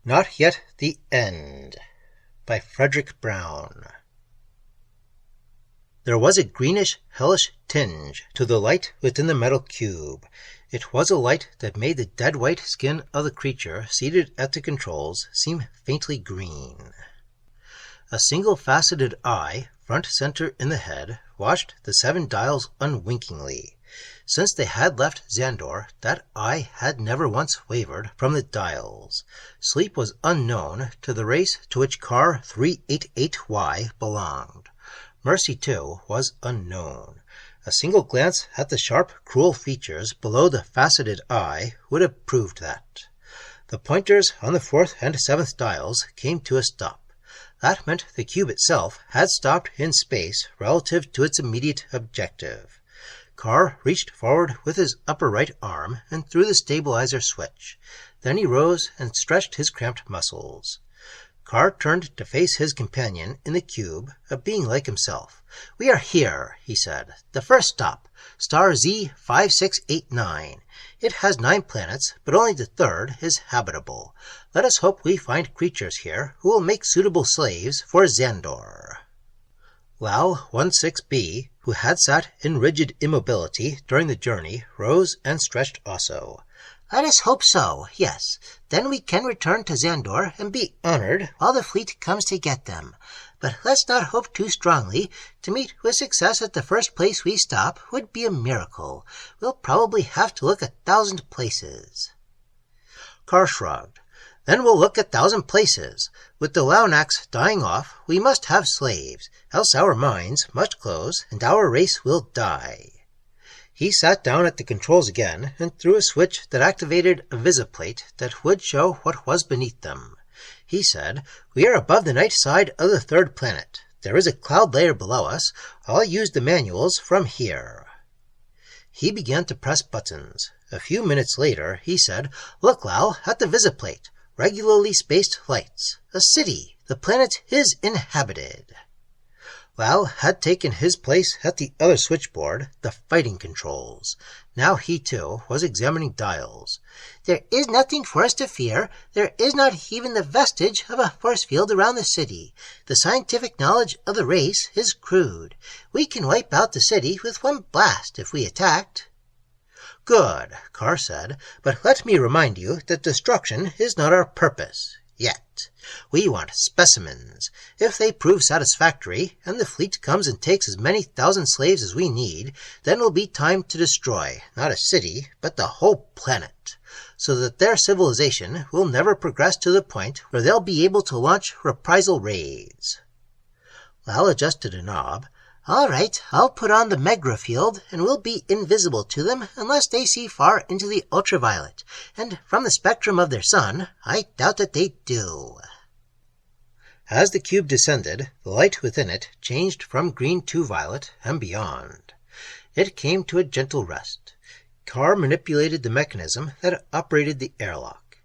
Not Yet the End by Fredric Brown. There was a greenish, hellish tinge to the light within the metal cube. It was a light that made the dead white skin of the creature seated at the controls seem faintly green. A single-faceted eye, front center in the head, watched the 7 dials unwinkingly. Since they had left Xandor, that eye had never once wavered from the dials. Sleep was unknown to the race to which car 388Y belonged. Mercy, too, was unknown. A single glance at the sharp, cruel features below the faceted eye would have proved that. The pointers on the 4th and 7th dials came to a stop. That meant the cube itself had stopped in space relative to its immediate objective. Carr reached forward with his upper right arm and threw the stabilizer switch. Then he rose and stretched his cramped muscles. Carr turned to face his companion in the cube, a being like himself. "We are here," he said. "The first stop, star Z5689. It has 9 planets, but only the 3rd is habitable. Let us hope we find creatures here who will make suitable slaves for Xandor." Lal 16B, who had sat in rigid immobility during the journey, rose and stretched also. "Let us hope so, yes. Then we can return to Xandor and be honored while the fleet comes to get them. But let's not hope too strongly. To meet with success at the first place we stop would be a miracle. We'll probably have to look 1,000 places." Carr shrugged. "Then we'll look 1,000 places. With the Launax dying off, we must have slaves, else our minds must close and our race will die." He sat down at the controls again and threw a switch that activated a visiplate that would show what was beneath them. He said, "We are above the night side of the 3rd planet. There is a cloud layer below us. I'll use the manuals from here." He began to press buttons. A few minutes later, he said, "Look, Lal, at the visiplate. Regularly spaced lights. A city. The planet is inhabited." Lal had taken his place at the other switchboard, the fighting controls. Now he, too, was examining dials. "There is nothing for us to fear. There is not even the vestige of a force field around the city. The scientific knowledge of the race is crude. We can wipe out the city with one blast if we attacked." "Good," Carr said, "but let me remind you that destruction is not our purpose. Yet. We want specimens. If they prove satisfactory, and the fleet comes and takes as many 1,000 slaves as we need, then it'll be time to destroy, not a city, but the whole planet, so that their civilization will never progress to the point where they'll be able to launch reprisal raids." Lal adjusted a knob. "All right, I'll put on the Megra field, and we'll be invisible to them unless they see far into the ultraviolet. And from the spectrum of their sun, I doubt that they do." As the cube descended, the light within it changed from green to violet and beyond. It came to a gentle rest. Carr manipulated the mechanism that operated the airlock.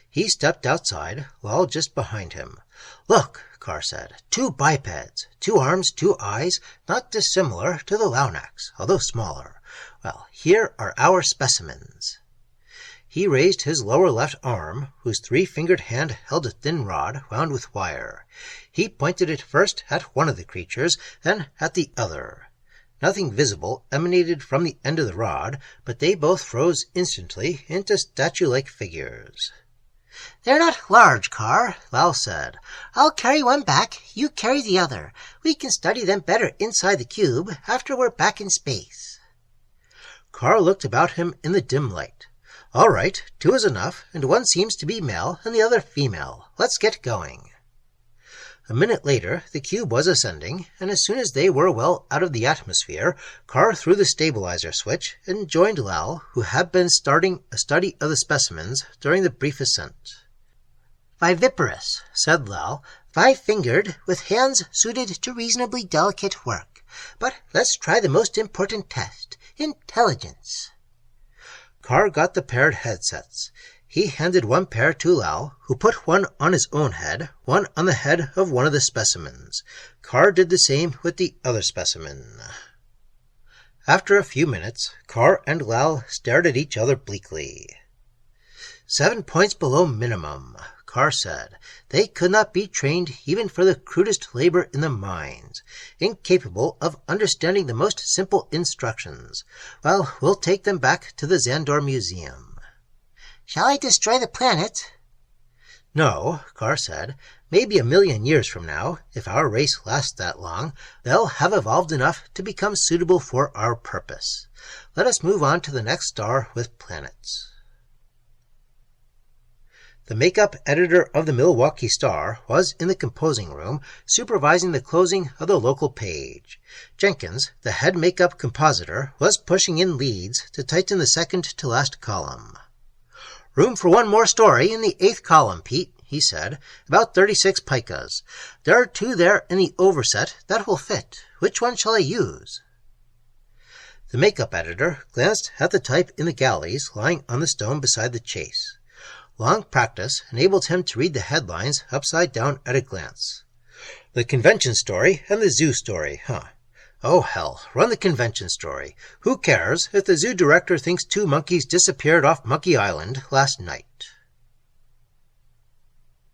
He stepped outside, Lal just behind him. "Look," Carr said, 2 bipeds, 2 arms, 2 eyes, not dissimilar to the Launax, although smaller. Well, here are our specimens." He raised his lower left arm, whose 3-fingered hand held a thin rod wound with wire. He pointed it first at one of the creatures, then at the other. Nothing visible emanated from the end of the rod, but they both froze instantly into statue-like figures. "They're not large, Carr," Lal said. "I'll carry one back, you carry the other. We can study them better inside the cube after we're back in space." Carr looked about him in the dim light. "All right, 2 is enough, and one seems to be male and the other female. Let's get going." A minute later, the cube was ascending, and as soon as they were well out of the atmosphere, Carr threw the stabilizer switch and joined Lal, who had been starting a study of the specimens during the brief ascent. "Viviparous," said Lal, 5-fingered, with hands suited to reasonably delicate work. But let's try the most important test, intelligence. Carr got the paired headsets. He handed one pair to Lal, who put one on his own head, one on the head of one of the specimens. Carr did the same with the other specimen. After a few minutes, Carr and Lal stared at each other bleakly. 7 points below minimum, Carr said. They could not be trained even for the crudest labor in the mines, incapable of understanding the most simple instructions. Well, we'll take them back to the Xandor Museum. Shall I destroy the planet? No, Carr said. Maybe 1,000,000 years from now, if our race lasts that long, they'll have evolved enough to become suitable for our purpose. Let us move on to the next star with planets. The makeup editor of the Milwaukee Star was in the composing room, supervising the closing of the local page. Jenkins, the head makeup compositor, was pushing in leads to tighten the second-to-last column. "Room for one more story in the 8th column, Pete," he said. "About 36 picas. There are 2 there in the overset that will fit. Which one shall I use?" The makeup editor glanced at the type in the galleys lying on the stone beside the chase. Long practice enabled him to read the headlines upside down at a glance. The convention story and the zoo story, huh? Oh, hell, run the convention story. Who cares if the zoo director thinks 2 monkeys disappeared off Monkey Island last night?